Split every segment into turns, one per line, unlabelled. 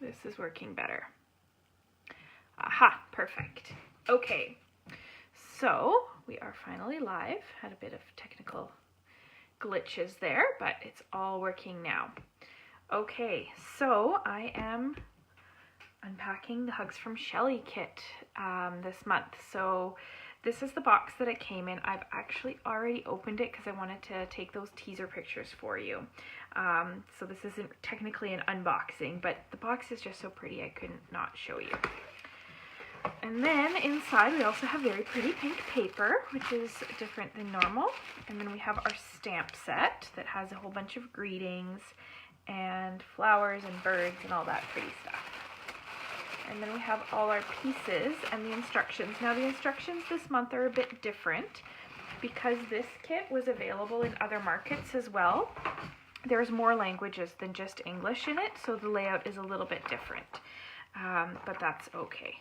This is working better. Aha, perfect. Okay, so we are finally live. Had a bit of technical glitches there, but it's all working now. Okay, so I am unpacking the Hugs from Shelli kit this month. So this is the box that it came in. I've actually already opened it because I wanted to take those teaser pictures for you. So this isn't technically an unboxing, but the box is just so pretty I couldn't not show you. And then inside we also have very pretty pink paper, which is different than normal. And then we have our stamp set that has a whole bunch of greetings and flowers and birds and all that pretty stuff. And then we have all our pieces and the instructions. Now the instructions this month are a bit different because this kit was available in other markets as well. There's more languages than just English in it, so the layout is a little bit different, but that's okay.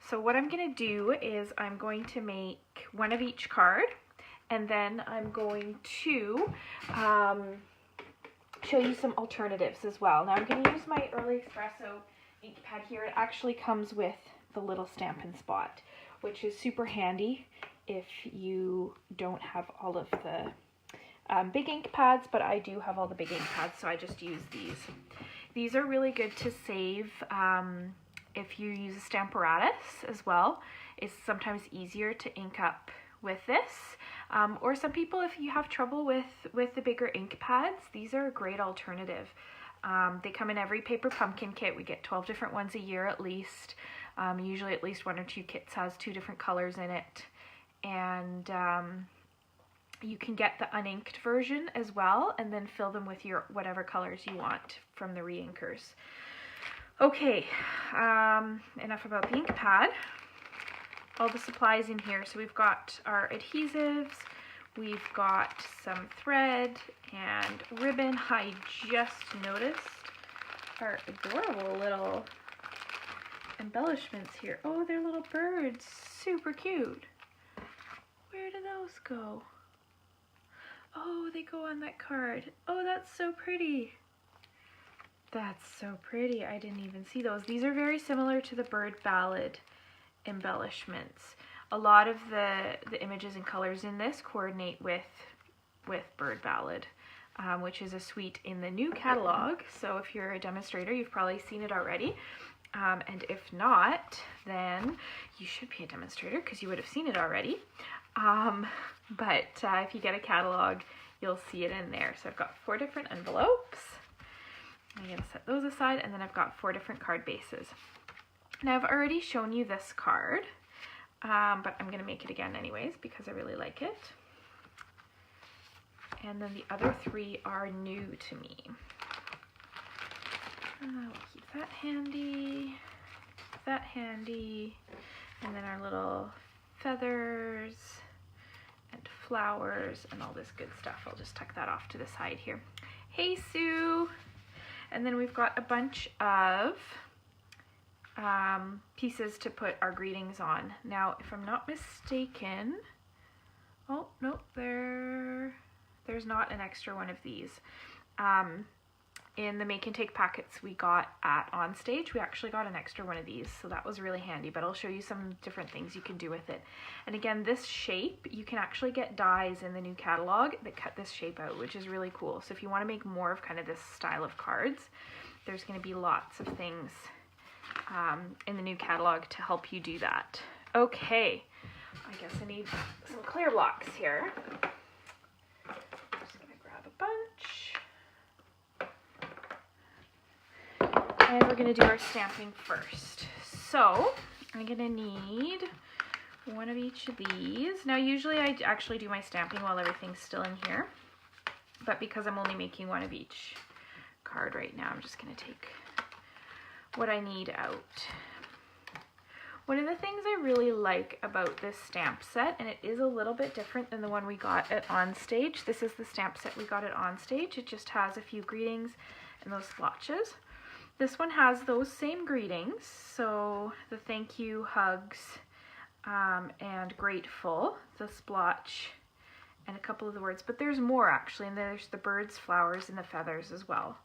So what I'm going to do is I'm going to make one of each card, and then I'm going to show you some alternatives as well. Now I'm going to use my Early Espresso ink pad here. It actually comes with the little Stampin' Spot, which is super handy if you don't have all of the big ink pads, but I do have all the big ink pads, so I just use these. These are really good to save if you use a Stamparatus as well. It's sometimes easier to ink up with this. Or some people, if you have trouble with the bigger ink pads, these are a great alternative. They come in every paper pumpkin kit. We get 12 different ones a year at least. Usually at least 1 or 2 kits has 2 different colors in it. And you can get the uninked version as well, and then fill them with your whatever colors you want from the reinkers. Okay, enough about the ink pad. All the supplies in here. So we've got our adhesives, we've got some thread and ribbon. I just noticed our adorable little embellishments here. Oh, they're little birds, super cute. Where do those go? Oh, they go on that card. Oh, that's so pretty. That's so pretty. I didn't even see those. These are very similar to the Bird Ballad embellishments. A lot of the images and colors in this coordinate with Bird Ballad, which is a suite in the new catalog. So if you're a demonstrator, you've probably seen it already. And if not, then you should be a demonstrator because you would have seen it already. But if you get a catalog, you'll see it in there. So I've got 4 different envelopes. I'm going to set those aside, and then I've got 4 different card bases. Now I've already shown you this card, but I'm going to make it again anyways because I really like it. And then the other 3 are new to me. We'll keep that handy, and then our little feathers and flowers and all this good stuff. I'll just tuck that off to the side here. Hey, Sue! And then we've got a bunch of pieces to put our greetings on. Now, if I'm not mistaken, oh, no, there's not an extra one of these. In the Make and Take packets we got at Onstage, we actually got an extra one of these, so that was really handy, but I'll show you some different things you can do with it. And again, this shape, you can actually get dies in the new catalog that cut this shape out, which is really cool. So if you want to make more of kind of this style of cards, there's going to be lots of things in the new catalog to help you do that. Okay, I guess I need some clear blocks here. I'm just going to grab a bunch. And we're going to do our stamping first. So I'm going to need 1 of each of these. Now usually I actually do my stamping while everything's still in here, but because I'm only making 1 of each card right now, I'm just going to take what I need out. One of the things I really like about this stamp set, and it is a little bit different than the one we got at Onstage. This is the stamp set we got at Onstage. It just has a few greetings and those splotches. This one has those same greetings, so the thank you, hugs, and grateful, the splotch, and a couple of the words, but there's more actually, and there's the birds, flowers, and the feathers as well.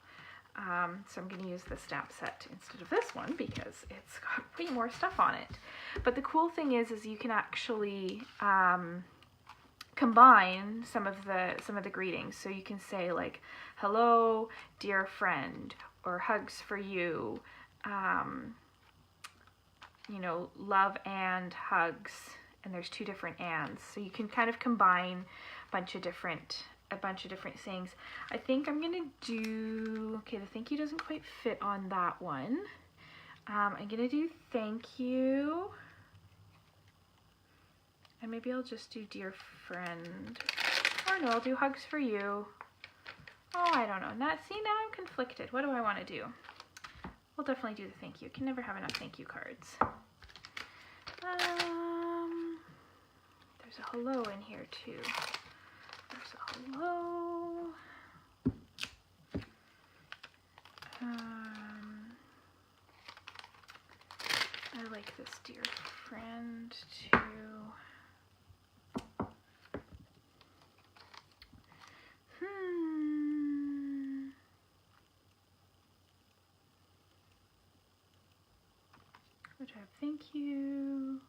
So I'm going to use the stamp set instead of this one because it's got way more stuff on it. But the cool thing is you can actually combine some of the greetings. So you can say like, hello, dear friend, or hugs for you, you know, love and hugs, and there's 2 different ands. So you can kind of combine a bunch of different sayings. I think I'm gonna do, okay, the thank you doesn't quite fit on that one. I'm gonna do thank you, and maybe I'll just do dear friend, or no, I'll do hugs for you. Oh, I don't know. Now I'm conflicted. What do I want to do? We'll definitely do the thank you. Can never have enough thank you cards. There's a hello in here too. There's a hello. I like this dear friend too. Which I have thank you.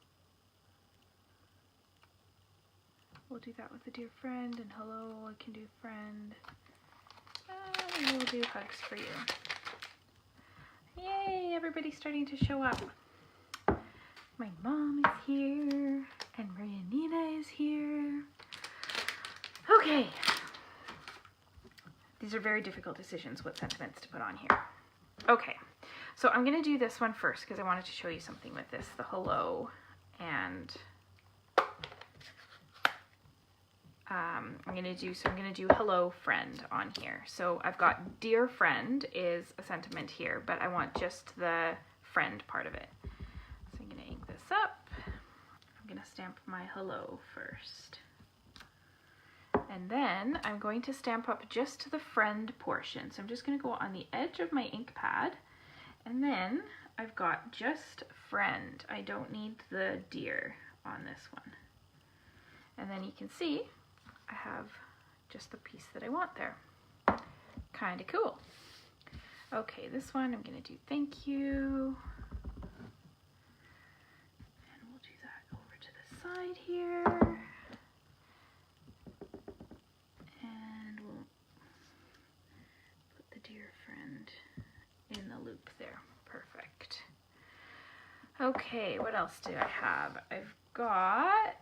We'll do that with a dear friend, and hello, I can do friend. And we'll do hugs for you. Yay, everybody's starting to show up. My mom is here, and Marianina is here. Okay. These are very difficult decisions, what sentiments to put on here. Okay, so I'm going to do this one first because I wanted to show you something with this, the hello, and I'm going to do hello friend on here. So I've got dear friend is a sentiment here, but I want just the friend part of it. So I'm going to ink this up. I'm going to stamp my hello first. And then I'm going to stamp up just the friend portion. So I'm just going to go on the edge of my ink pad, and then I've got just friend. I don't need the dear on this one. And then you can see I have just the piece that I want there. Kind of cool. Okay, this one I'm going to do thank you. And we'll do that over to the side here. And we'll put the dear friend in the loop there. Perfect. Okay, what else do I have? I've got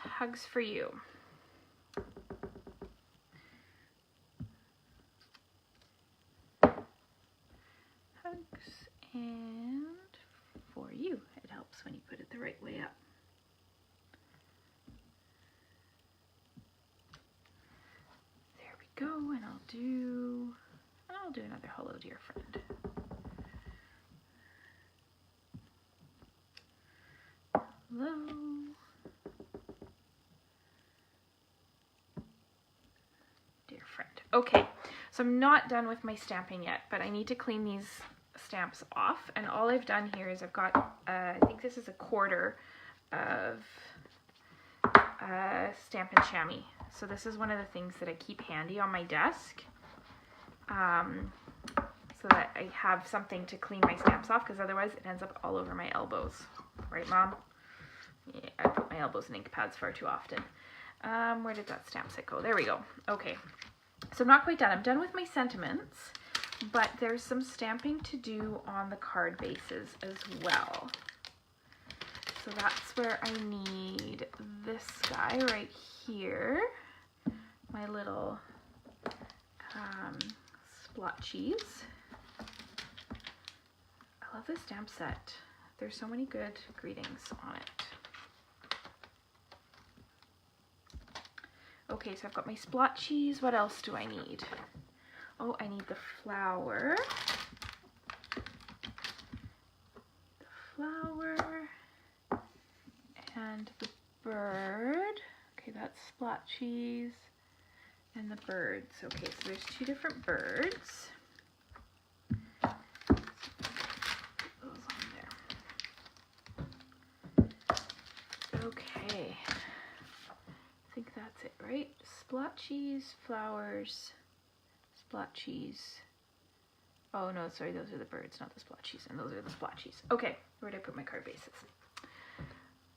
hugs for you. Hugs and for you. It helps when you put it the right way up. There we go, and I'll do another hello dear friend. Hello. Dear friend. Okay, so I'm not done with my stamping yet, but I need to clean these stamps off, and all I've done here is I've got, I think this is a quarter of Stampin' Chamois. So this is one of the things that I keep handy on my desk, so that I have something to clean my stamps off, because otherwise it ends up all over my elbows. Right, Mom? Yeah, I put my elbows in ink pads far too often. Where did that stamp set go? There we go. Okay, so I'm not quite done. I'm done with my sentiments, but there's some stamping to do on the card bases as well. So that's where I need this guy right here, my little splotchies. I love this stamp set. There's so many good greetings on it. Okay, so I've got my splotchies. What else do I need? Oh, I need the flower. The flower. And the bird. Okay, that's splotchies. And the birds. Okay, so there's 2 different birds. Put those on there. Okay. I think that's it, right? Splotchies, flowers, splotchies, Oh no, sorry, those are the birds, not the splotchies, and those are the splotchies. Okay, where did I put my card bases?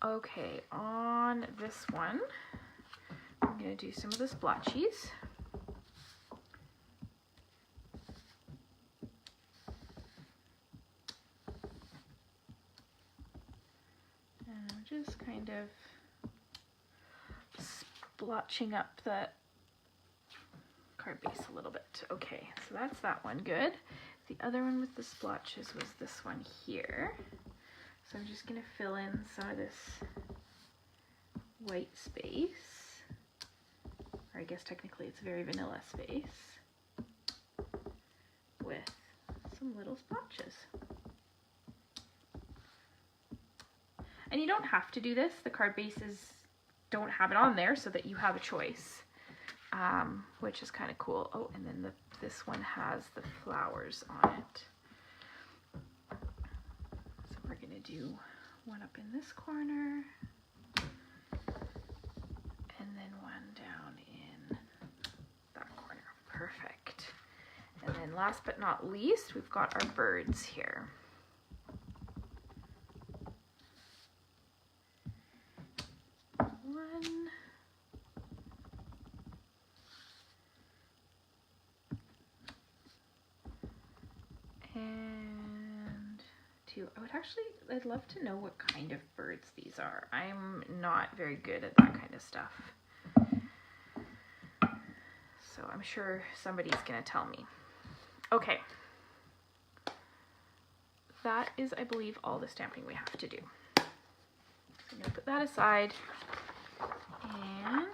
Okay, on this one, I'm gonna do some of the splotchies. And I'm just kind of splotching up the card base a little bit. Okay, so that's that one, good. The other one with the splotches was this one here. So I'm just gonna fill in some of this white space, or I guess technically it's very vanilla space, with some little splotches. And you don't have to do this. The card bases don't have it on there so that you have a choice, which is kind of cool. Oh, and then this one has the flowers on it. So we're gonna do one up in this corner, and then one down in that corner. Perfect. And then last but not least, we've got our birds here. One. And two. I'd love to know what kind of birds these are. I'm not very good at that kind of stuff. So I'm sure somebody's gonna tell me. Okay. That is, I believe, all the stamping we have to do. So I'm gonna put that aside. And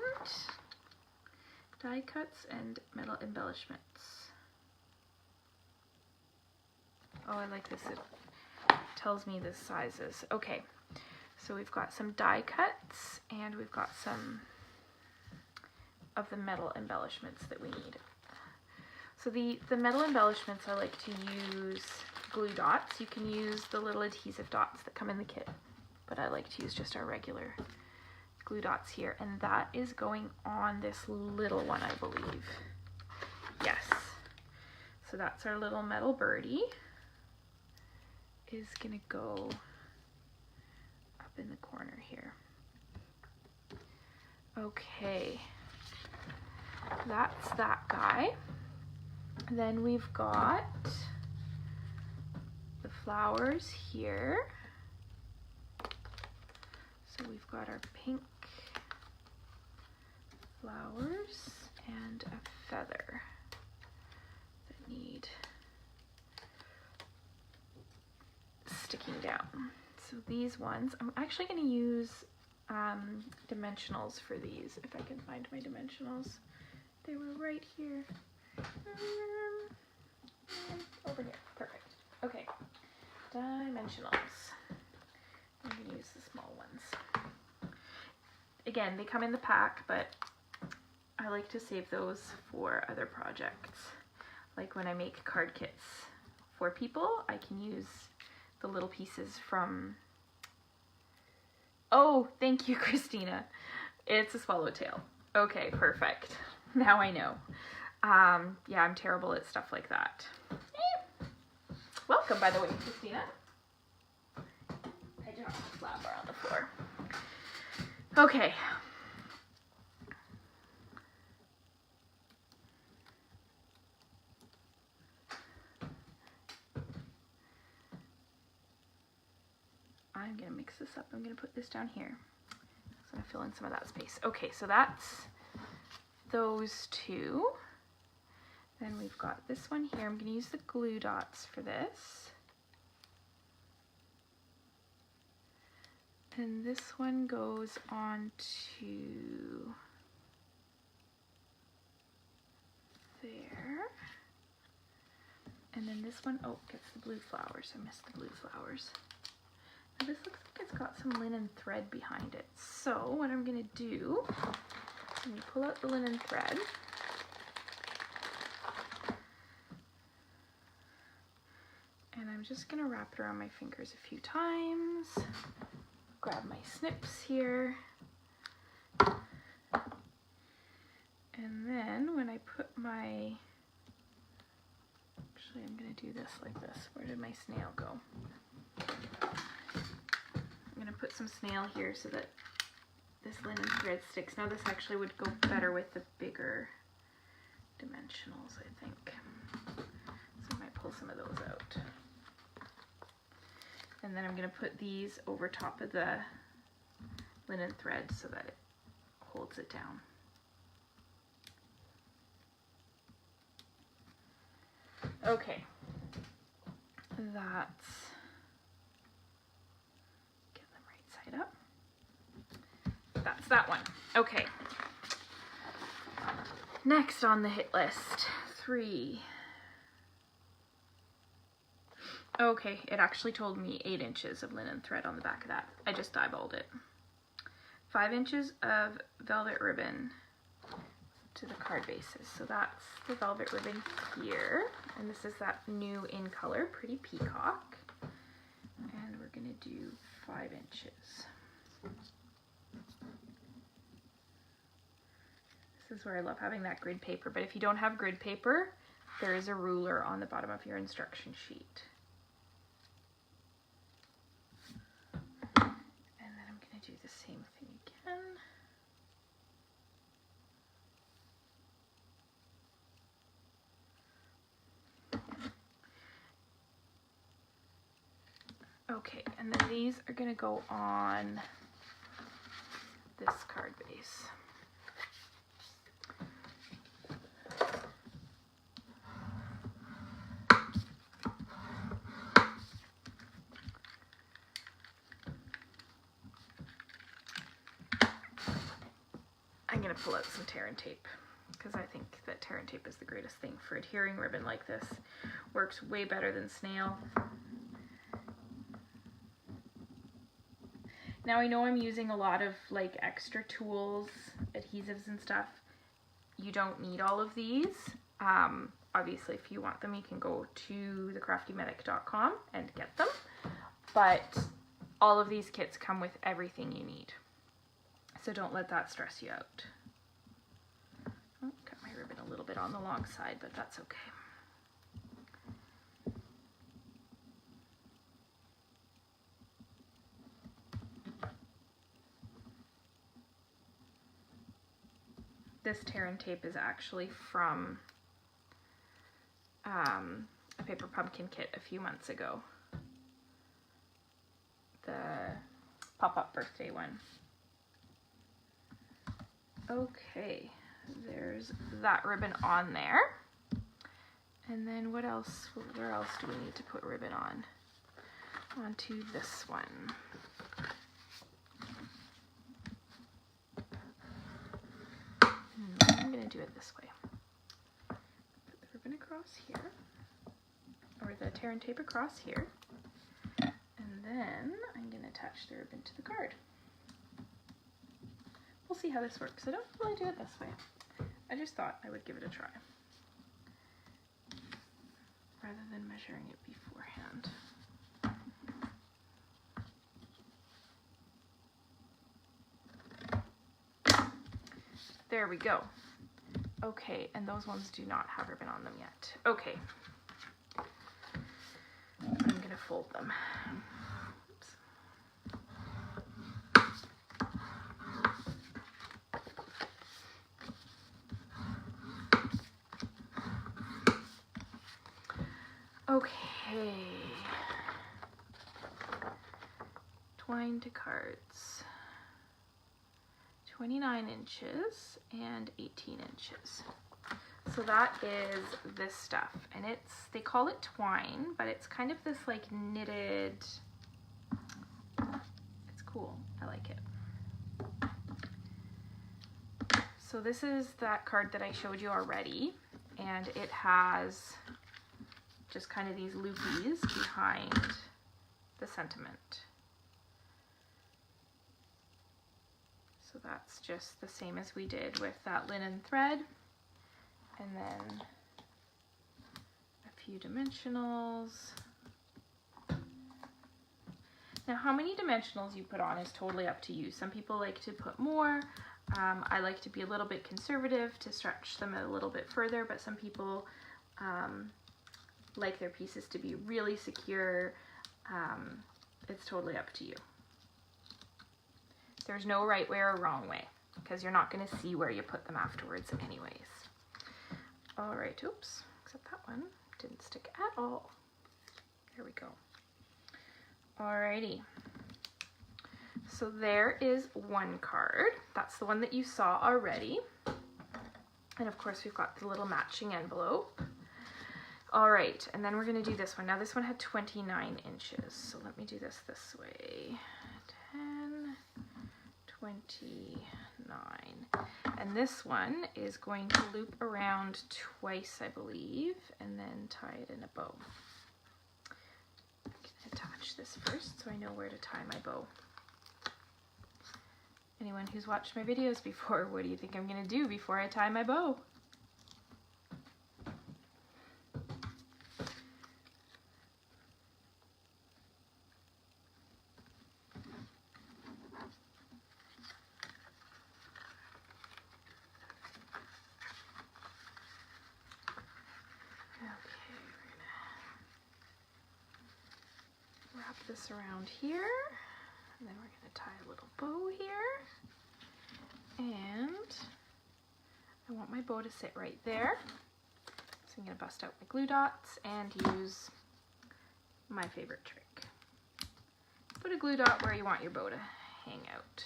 die cuts and metal embellishments. Oh, I like this. It tells me the sizes. Okay, so we've got some die cuts and we've got some of the metal embellishments that we need. So the metal embellishments, I like to use glue dots. You can use the little adhesive dots that come in the kit, but I like to use just our regular glue dots here, and that is going on this little one, I believe. Yes. So that's our little metal birdie. Is gonna go up in the corner here. Okay. That's that guy. Then we've got the flowers here. So we've got our pink flowers and a feather that need sticking down. So these ones, I'm actually going to use dimensionals for these, if I can find my dimensionals. They were right here. Over here. Perfect. Okay. Dimensionals. I'm going to use the small ones. Again, they come in the pack, but I like to save those for other projects. Like when I make card kits for people, I can use the little pieces from... Oh, thank you, Christina. It's a swallowtail. Okay, perfect. Now I know. Yeah, I'm terrible at stuff like that. Welcome, by the way, Christina. I dropped the flower on the floor. Okay. I'm gonna mix this up. I'm gonna put this down here. So I'm gonna fill in some of that space. Okay, so that's those two. Then we've got this one here. I'm gonna use the glue dots for this. And this one goes on to there. And then this one, oh, gets the blue flowers. I missed the blue flowers. Now this looks like it's got some linen thread behind it. So what I'm gonna do, I'm gonna pull out the linen thread. And I'm just gonna wrap it around my fingers a few times. Grab my snips here. And then when I put my, Actually, I'm going to do this like this. Where did my snail go? I'm going to put some snail here so that this linen thread sticks. Now this actually would go better with the bigger dimensionals, I think. So I might pull some of those out. And then I'm going to put these over top of the linen thread so that it holds it down. Okay, that's, get them right side up. That's that one. Okay. Next on the hit list, 3. Okay, it actually told me 8 inches of linen thread on the back of that. I just eyeballed it. 5 inches of velvet ribbon to the card bases. So that's the velvet ribbon here. And this is that new in color, Pretty Peacock. And we're gonna do 5 inches. This is where I love having that grid paper, but if you don't have grid paper, there is a ruler on the bottom of your instruction sheet. And then I'm gonna do the same thing again. Okay, and then these are going to go on this card base. I'm going to pull out some tear and tape because I think that tear and tape is the greatest thing for adhering ribbon like this. Works way better than snail. Now I know I'm using a lot of like extra tools, adhesives and stuff. You don't need all of these. Obviously if you want them you can go to thecraftymedic.com and get them. But all of these kits come with everything you need. So don't let that stress you out. Oh, got my ribbon a little bit on the long side, but that's okay. This tear and tape is actually from a paper pumpkin kit a few months ago. The pop-up birthday one. Okay, there's that ribbon on there. And then what else, where else do we need to put ribbon on? Onto this one. I'm going to do it this way. Put the ribbon across here, or the tear and tape across here, and then I'm going to attach the ribbon to the card. We'll see how this works. I don't really do it this way. I just thought I would give it a try, rather than measuring it beforehand. There we go. Okay, and those ones do not have ribbon on them yet. Okay. I'm gonna fold them. Oops. Okay. Twine to cards. 29 inches and 18 inches. So that is this stuff, and they call it twine, but it's kind of this like knitted, it's cool, I like it. So this is that card that I showed you already, and it has just kind of these loopies behind the sentiment. So that's just the same as we did with that linen thread. And then a few dimensionals. Now how many dimensionals you put on is totally up to you. Some people like to put more. I like to be a little bit conservative to stretch them a little bit further, but some people like their pieces to be really secure, it's totally up to you. There's no right way or wrong way, because you're not going to see where you put them afterwards anyways. All right, oops, except that one didn't stick at all. There we go. Alrighty. So there is one card. That's the one that you saw already. And of course we've got the little matching envelope. All right, and then we're going to do this one. Now this one had 29 inches, so let me do this way. 10, 29. And this one is going to loop around twice, I believe, and then tie it in a bow. I'm going to attach this first so I know where to tie my bow. Anyone who's watched my videos before, what do you think I'm going to do before I tie my bow? This around here, and then we're going to tie a little bow here, and I want my bow to sit right there, so I'm going to bust out my glue dots and use my favorite trick. Put a glue dot where you want your bow to hang out,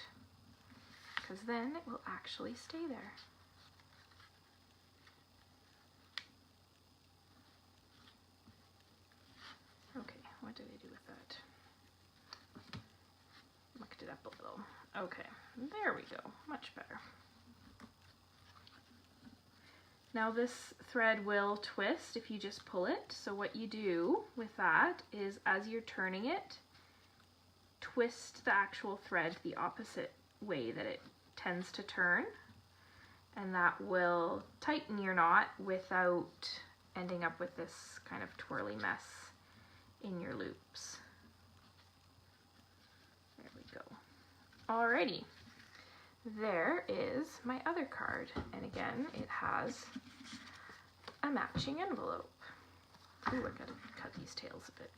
because then it will actually stay there. Okay, what did I do with that? Mucked it up a little. Okay, there we go, much better. Now this thread will twist if you just pull it, so what you do with that is as you're turning it, twist the actual thread the opposite way that it tends to turn, and that will tighten your knot without ending up with this kind of twirly mess in your loops. There we go. Alrighty, there is my other card, and again it has a matching envelope. Ooh, I gotta cut these tails a bit.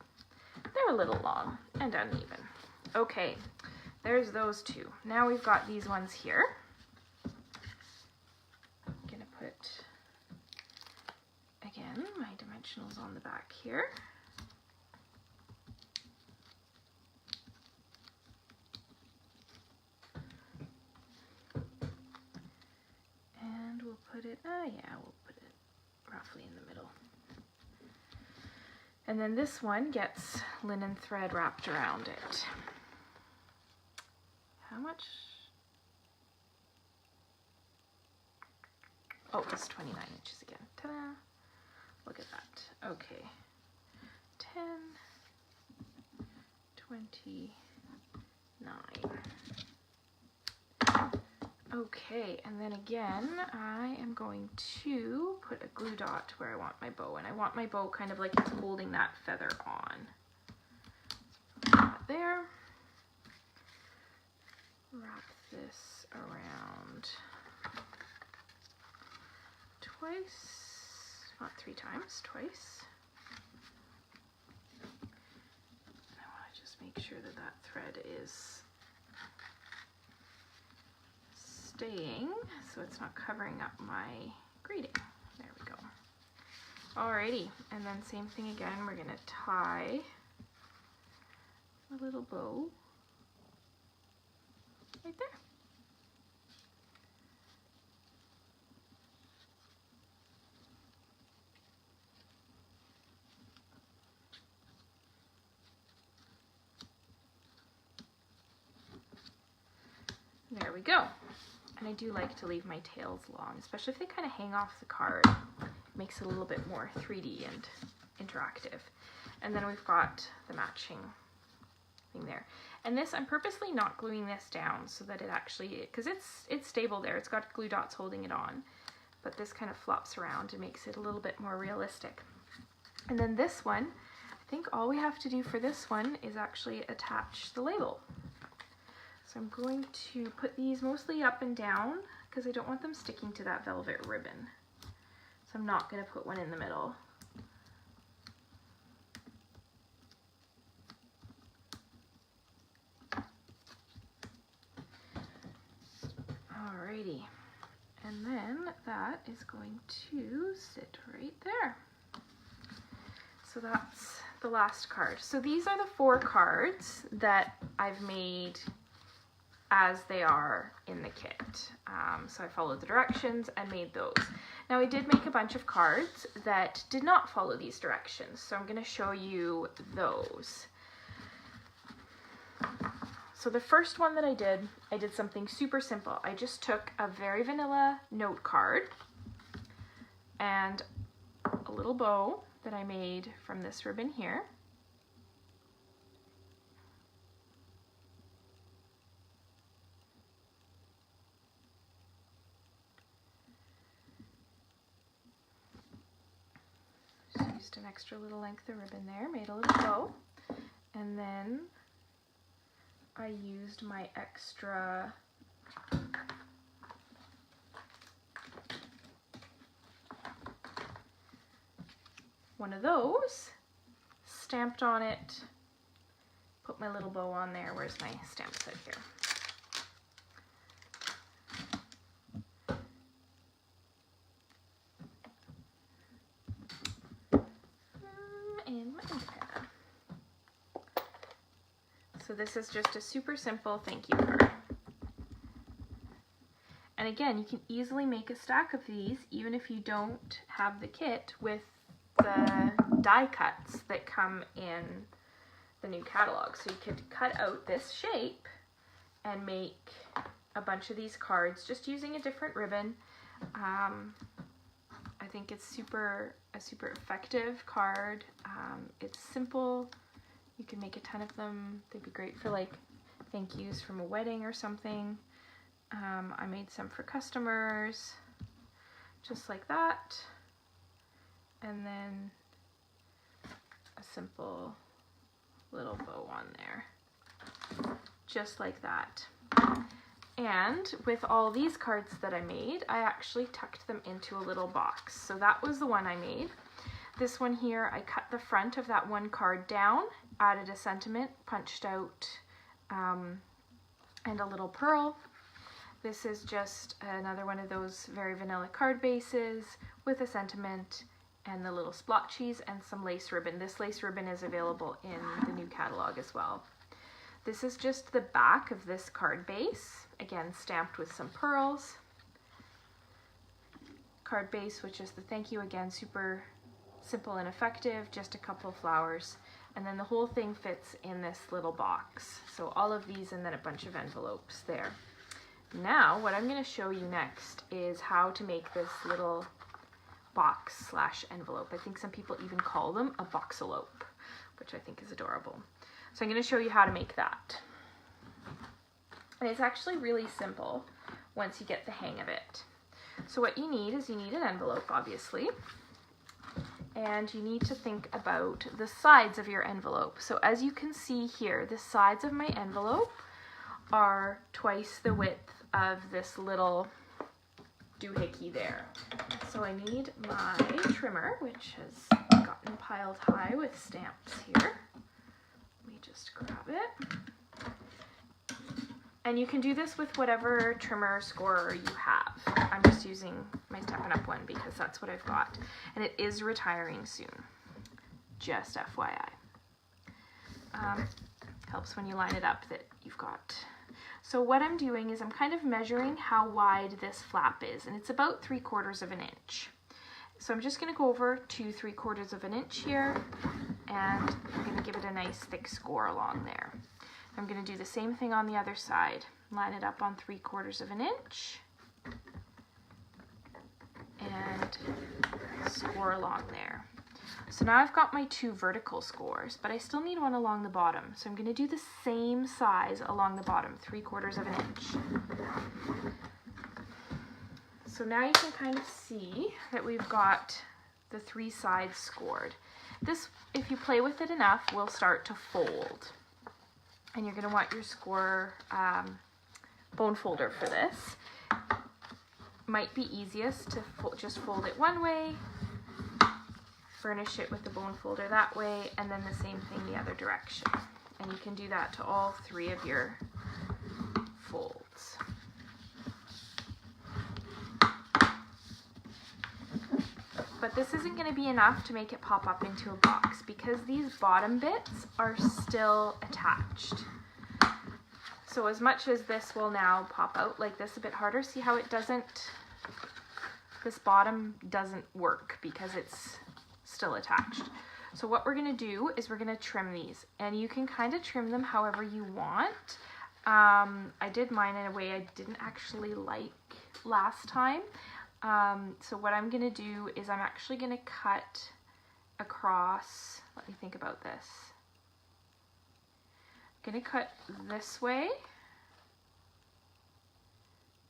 They're a little long and uneven. Okay, there's those two. Now we've got these ones here. I'm gonna put, again, my dimensionals on the back here. And we'll put it, we'll put it roughly in the middle. And then this one gets linen thread wrapped around it. How much? Oh, it's 29 inches again. Ta-da! Look at that. Okay. 10, 29. Okay, and then again, I am going to put a glue dot where I want my bow, and I want my bow kind of like it's holding that feather on. So put that there. Wrap this around twice, not 3 times, twice. I want to just make sure that that thread is staying so it's not covering up my grating. There we go. Alrighty, and then same thing again, we're going to tie a little bow right there. There we go. And I do like to leave my tails long, especially if they kind of hang off the card. It makes it a little bit more 3D and interactive. And then we've got the matching thing there. And this, I'm purposely not gluing this down so that it actually, because it's stable there, it's got glue dots holding it on, but this kind of flops around and makes it a little bit more realistic. And then this one, I think all we have to do for this one is actually attach the label. So I'm going to put these mostly up and down because I don't want them sticking to that velvet ribbon. So I'm not going to put one in the middle. Alrighty, and then that is going to sit right there. So that's the last card. So these are the 4 cards that I've made as they are in the kit. So I followed the directions and made those. Now I did make a bunch of cards that did not follow these directions, so I'm going to show you those. So the first one that I did something super simple. I just took a very vanilla note card and a little bow that I made from this ribbon here. Just used an extra little length of ribbon there, made a little bow, and then I used my extra one of those, stamped on it, put my little bow on there. Where's my stamp set here? And my ink pad. So this is just a super simple thank you card. And again, you can easily make a stack of these even if you don't have the kit with the die cuts that come in the new catalog. So you could cut out this shape and make a bunch of these cards just using a different ribbon. I think it's a super effective card. It's simple. You can make a ton of them. They'd be great for like thank yous from a wedding or something. I made some for customers, just like that. And then a simple little bow on there, just like that. And with all these cards that I made, I actually tucked them into a little box. So that was the one I made. This one here, I cut the front of that one card down, added a sentiment, punched out, and a little pearl. This is just another one of those very vanilla card bases with a sentiment and the little splotchies and some lace ribbon. This lace ribbon is available in the new catalog as well. This is just the back of this card base, again stamped with some pearls. Card base, which is the thank you, again super simple and effective, just a couple flowers, and then the whole thing fits in this little box. So all of these and then a bunch of envelopes there. Now what I'm going to show you next is how to make this little box slash envelope. I think some people even call them a boxelope, which I think is adorable. So I'm going to show you how to make that. And it's actually really simple once you get the hang of it. So what you need is you need an envelope, obviously, and you need to think about the sides of your envelope. So as you can see here, the sides of my envelope are twice the width of this little doohickey there. So I need my trimmer, which has gotten piled high with stamps here. Let me just grab it. And you can do this with whatever trimmer scorer you have. I'm just using my Step Up one because that's what I've got. And it is retiring soon, just FYI. Helps when you line it up that you've got. So what I'm doing is I'm kind of measuring how wide this flap is, and it's about 3/4 of an inch. So I'm just going to go over to 3/4 of an inch here, and I'm going to give it a nice thick score along there. I'm going to do the same thing on the other side. Line it up on 3/4 of an inch, and score along there. So now I've got my 2 vertical scores, but I still need one along the bottom. So I'm going to do the same size along the bottom, 3/4 of an inch. So now you can kind of see that we've got the 3 sides scored. This, if you play with it enough, will start to fold. And you're going to want your score bone folder for this. Might be easiest to just fold it one way, furnish it with the bone folder that way, and then the same thing the other direction. And you can do that to all 3 of your folds. but this isn't going to be enough to make it pop up into a box because these bottom bits are still attached. So as much as this will now pop out like this a bit harder, see how it doesn't, this bottom doesn't work because it's still attached. So what we're going to do is we're going to trim these, and you can kind of trim them however you want. I did mine in a way I didn't actually like last time. So what I'm going to do is I'm actually going to cut across, let me think about this. I'm going to cut this way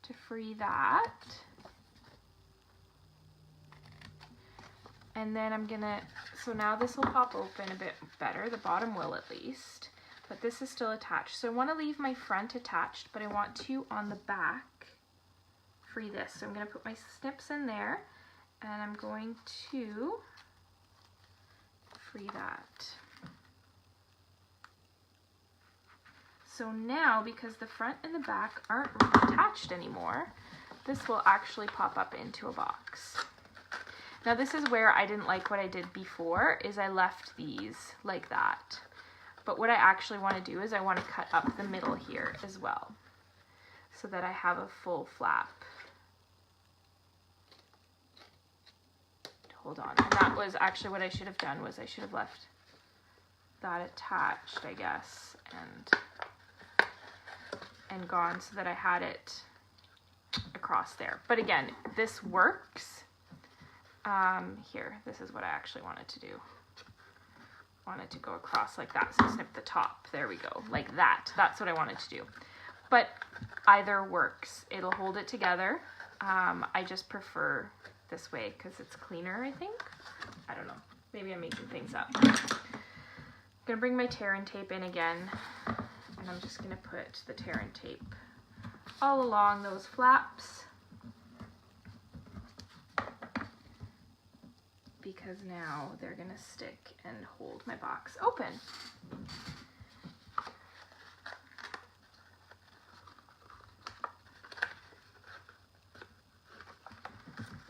to free that. And then I'm going to, so now this will pop open a bit better, the bottom will at least, but this is still attached. So I want to leave my front attached, but I want to, on the back, free this. So I'm going to put my snips in there, and I'm going to free that. So now, because the front and the back aren't attached anymore, this will actually pop up into a box. Now this is where I didn't like what I did before, is I left these like that. But what I actually want to do is I want to cut up the middle here as well, so that I have a full flap. Hold on, and that was actually what I should have done, was I should have left that attached, I guess, and gone so that I had it across there. But again, this works. Here, this is what I actually wanted to do. Wanted to go across like that, so snip the top. There we go, like that. That's what I wanted to do. But either works. It'll hold it together. I just prefer this way because it's cleaner, I think. I don't know. Maybe I'm making things up. I'm gonna bring my tear and tape in again, and I'm just gonna put the tear and tape all along those flaps, because now they're gonna stick and hold my box open.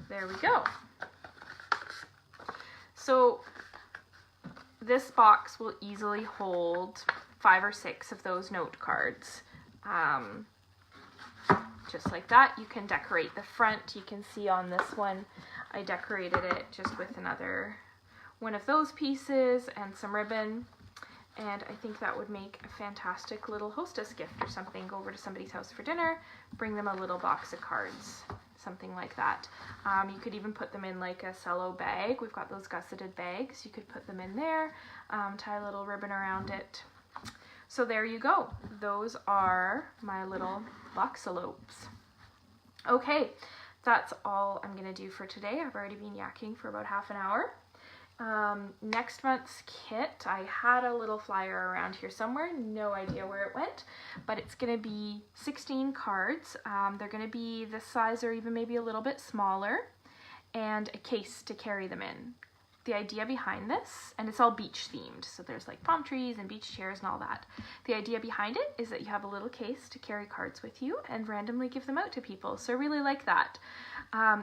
There we go. So this box will easily hold 5 or 6 of those note cards. Just like that. You can decorate the front. You can see on this one, I decorated it just with another one of those pieces and some ribbon. And I think that would make a fantastic little hostess gift or something. Go over to somebody's house for dinner, bring them a little box of cards, something like that. You could even put them in like a cello bag. We've got those gusseted bags. You could put them in there, tie a little ribbon around it. So there you go. Those are my little boxalopes. Okay, that's all I'm gonna do for today. I've already been yakking for about half an hour. Next month's kit, I had a little flyer around here somewhere, no idea where it went, but it's going to be 16 cards. They're going to be this size or even maybe a little bit smaller, and a case to carry them in. The idea behind this, and it's all beach themed, so there's like palm trees and beach chairs and all that. The idea behind it is that you have a little case to carry cards with you and randomly give them out to people, so I really like that.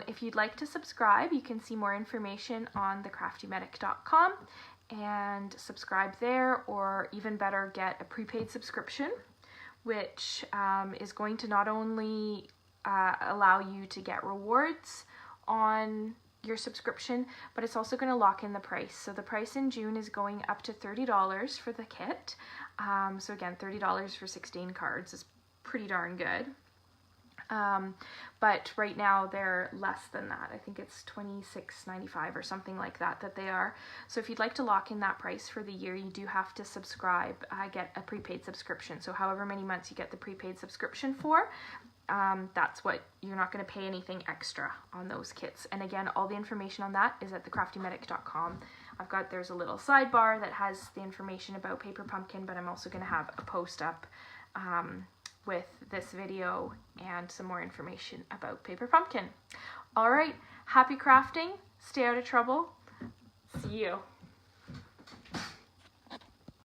If you'd like to subscribe, you can see more information on thecraftymedic.com and subscribe there, or even better, get a prepaid subscription, which is going to not only allow you to get rewards on your subscription, but it's also going to lock in the price. So the price in June is going up to $30 for the kit. So again, $30 for 16 cards is pretty darn good. But right now they're less than that. I think it's $26.95 or something like that they are. So if you'd like to lock in that price for the year, you do have to subscribe, get a prepaid subscription. So however many months you get the prepaid subscription for, that's what, you're not going to pay anything extra on those kits. And again, all the information on that is at thecraftymedic.com. There's a little sidebar that has the information about Paper Pumpkin, but I'm also going to have a post up with this video and some more information about Paper Pumpkin. All right, happy crafting, stay out of trouble, see you.